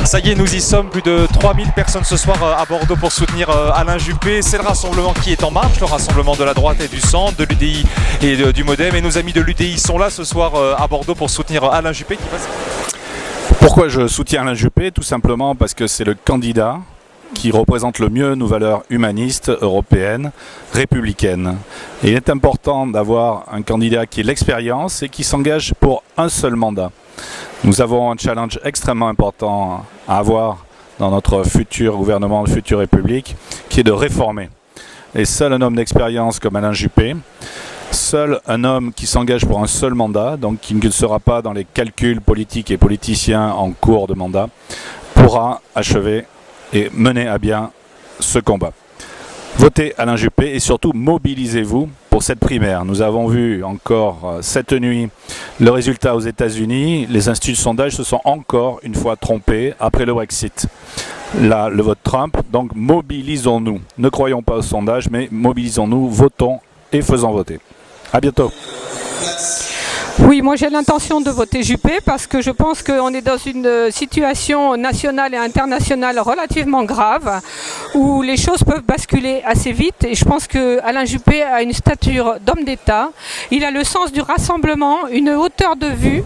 Ça y est, nous y sommes, plus de 3000 personnes ce soir à Bordeaux pour soutenir Alain Juppé. C'est le rassemblement qui est en marche, le rassemblement de la droite et du centre, de l'UDI et du Modem. Et nos amis de l'UDI sont là ce soir à Bordeaux pour soutenir Alain Juppé. Pourquoi je soutiens Alain Juppé? Tout simplement parce que c'est le candidat qui représente le mieux nos valeurs humanistes, européennes, républicaines. Et il est important d'avoir un candidat qui ait l'expérience et qui s'engage pour un seul mandat. Nous avons un challenge extrêmement important à avoir dans notre futur gouvernement, la future République, qui est de réformer. Et seul un homme d'expérience comme Alain Juppé, seul un homme qui s'engage pour un seul mandat, donc qui ne sera pas dans les calculs politiques et politiciens en cours de mandat, pourra achever et mener à bien ce combat. Votez Alain Juppé et surtout mobilisez-vous pour cette primaire. Nous avons vu encore cette nuit le résultat aux États-Unis. Les instituts de sondage se sont encore une fois trompés après le Brexit. Là, le vote Trump, donc mobilisons-nous. Ne croyons pas aux sondages, mais mobilisons-nous, votons et faisons voter. À bientôt. Oui, moi j'ai l'intention de voter Juppé parce que je pense qu'on est dans une situation nationale et internationale relativement grave où les choses peuvent basculer assez vite et je pense que Alain Juppé a une stature d'homme d'État. Il a le sens du rassemblement, une hauteur de vue,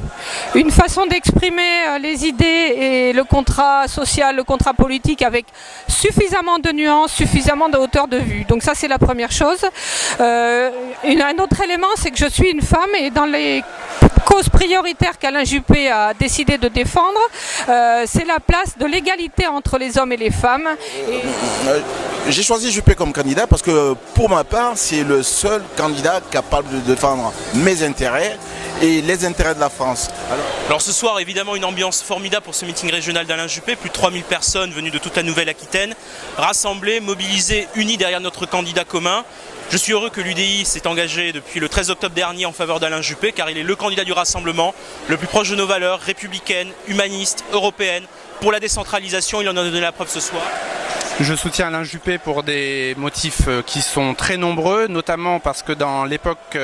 une façon d'exprimer les idées et le contrat social, le contrat politique avec suffisamment de nuances, suffisamment de hauteur de vue. Donc ça c'est la première chose. Un autre élément c'est que je suis une femme et dans les cause prioritaire qu'Alain Juppé a décidé de défendre, c'est la place de l'égalité entre les hommes et les femmes. J'ai choisi Juppé comme candidat parce que pour ma part, c'est le seul candidat capable de défendre mes intérêts et les intérêts de la France. Alors ce soir, évidemment, une ambiance formidable pour ce meeting régional d'Alain Juppé. Plus de 3000 personnes venues de toute la Nouvelle-Aquitaine, rassemblées, mobilisées, unies derrière notre candidat commun. Je suis heureux que l'UDI s'est engagé depuis le 13 octobre dernier en faveur d'Alain Juppé car il est le candidat du rassemblement, le plus proche de nos valeurs républicaines, humanistes, européennes. Pour la décentralisation, il en a donné la preuve ce soir. Je soutiens Alain Juppé pour des motifs qui sont très nombreux, notamment parce que dans l'époque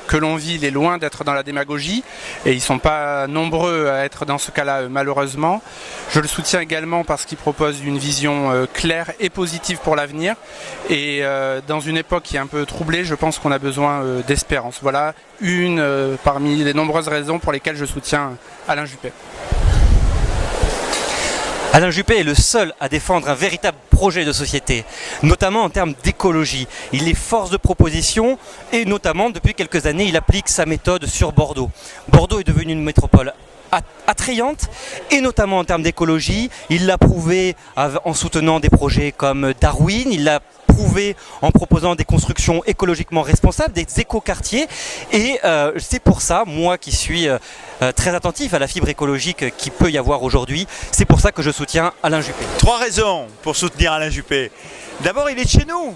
que l'on vit, il est loin d'être dans la démagogie et ils ne sont pas nombreux à être dans ce cas-là malheureusement. Je le soutiens également parce qu'il propose une vision claire et positive pour l'avenir et dans une époque qui est un peu troublée, je pense qu'on a besoin d'espérance. Voilà une parmi les nombreuses raisons pour lesquelles je soutiens Alain Juppé. Alain Juppé est le seul à défendre un véritable projet de société, notamment en termes d'écologie. Il est force de proposition et notamment depuis quelques années il applique sa méthode sur Bordeaux. Bordeaux est devenue une métropole attrayante et notamment en termes d'écologie. Il l'a prouvé en soutenant des projets comme Darwin, il l'a prouvé en proposant des constructions écologiquement responsables, des écoquartiers et c'est pour ça, moi qui suis très attentif à la fibre écologique qu'il peut y avoir aujourd'hui, c'est pour ça que je soutiens Alain Juppé. 3 raisons pour soutenir Alain Juppé. D'abord, il est de chez nous.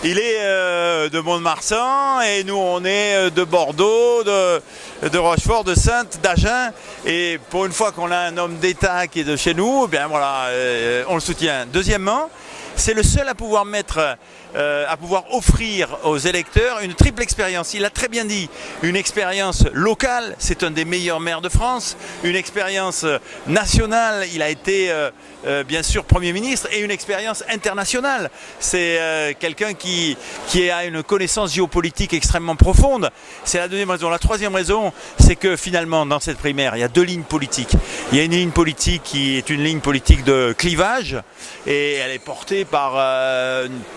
Il est de Mont-de-Marsan et nous on est de Bordeaux, de Rochefort, de Saintes, d'Agen. Et pour une fois qu'on a un homme d'État qui est de chez nous, eh bien voilà, on le soutient. Deuxièmement, c'est le seul à pouvoir offrir aux électeurs une triple expérience. Il a très bien dit, une expérience locale, c'est un des meilleurs maires de France, une expérience nationale, il a été bien sûr Premier ministre, et une expérience internationale. C'est quelqu'un qui a une connaissance géopolitique extrêmement profonde. C'est la deuxième raison. La troisième raison, c'est que finalement dans cette primaire, il y a 2 lignes politiques. Il y a une ligne politique qui est une ligne politique de clivage, et elle est portée par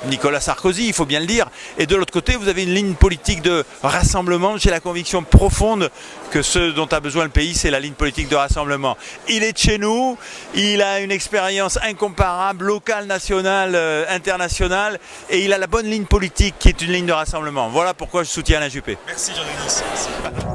Nicolas Sarkozy, il faut bien le dire. Et de l'autre côté, vous avez une ligne politique de rassemblement. J'ai la conviction profonde que ce dont a besoin le pays, c'est la ligne politique de rassemblement. Il est de chez nous, il a une expérience incomparable, locale, nationale, internationale, et il a la bonne ligne politique qui est une ligne de rassemblement. Voilà pourquoi je soutiens Alain Juppé. Merci Jean-Denis.